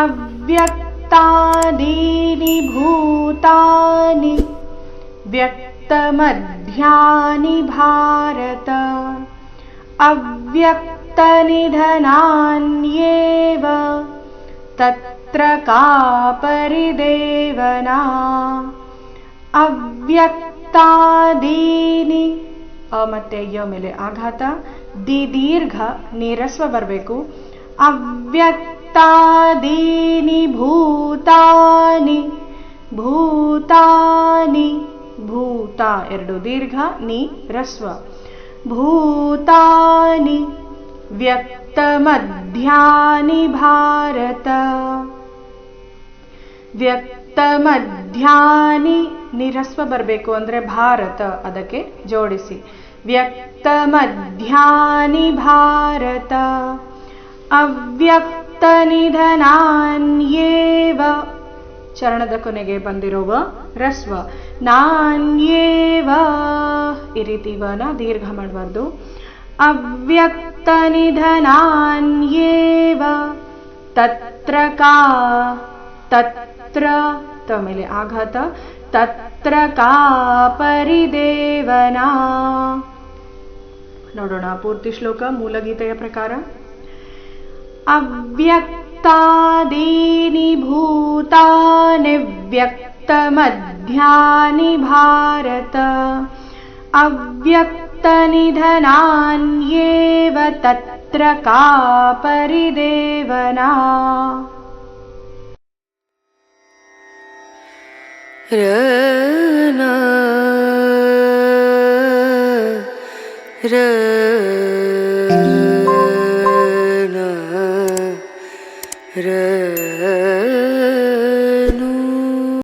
ಅವ್ಯಕ್ತಾದೀನಿ ಭೂತಾನಿ ವ್ಯಕ್ತಮಧ್ಯಾನಿ ಭಾರತ ಅವ್ಯಕ್ತನಿಧನಾನ್ಯೇವ ತತ್ರ ಕಾ ಪರಿದೇವನಾ. ಅವ್ಯಕ್ತಾದೀನಿ ಮತ್ತೆ ಯ ಮೇಲೆ ಆಘಾತ, ದೀರ್ಘ ನೀರಸ್ವ ಬರಬೇಕು. ಅವ್ಯಕ್ತಾದೀನಿ ಭೂತಾನಿ ಭೂತಾನಿ ಭೂತ ಎರಡು ದೀರ್ಘ ನೀ ರಸ್ವ ಭೂತಾನಿ ವ್ಯಕ್ತಮಧ್ಯಾನಿ ಭಾರತ ವ್ಯಕ್ತಮಧ್ಯಾನಿ ನಿರಸ್ವ ಬರಬೇಕು ಅಂದರೆ ಭಾರತ ಅದಕ್ಕೆ ಜೋಡಿಸಿ ವ್ಯಕ್ತಮಧ್ಯಾನಿ ಭಾರತ ಅವ್ಯಕ್ತನಿಧನಾನ್ಯೇವ ಚರಣದ ಕೊನೆಗೆ ಬಂದಿರುವ ರಸ್ವ ನಾನ್ಯೇವ ಈ ರೀತಿ ವನ ದೀರ್ಘ ಮಾಡಬಾರ್ದು. ಅವ್ಯಕ್ತನಿಧನಾನ್ಯೇವ ತತ್ರ ಕಾ ತತ್ರ ಮೇಲೆ ಆಘಾತ ತತ್ರ ಕಾ ಪರಿದೇವನಾ. ನೋಡೋಣ ಪೂರ್ತಿ ಶ್ಲೋಕ ಮೂಲಗೀತೆಯ ಪ್ರಕಾರ. ಅವ್ಯಕ್ತಾದೀನಿ ಭೂತಾನಿ ವ್ಯಕ್ತಮಧ್ಯಾನಿ ಭಾರತ ಅವ್ಯಕ್ತನಿಧನಾನ್ಯೇವ ತತ್ರ ಕಾ ಪರಿದೇವನಾ. ರ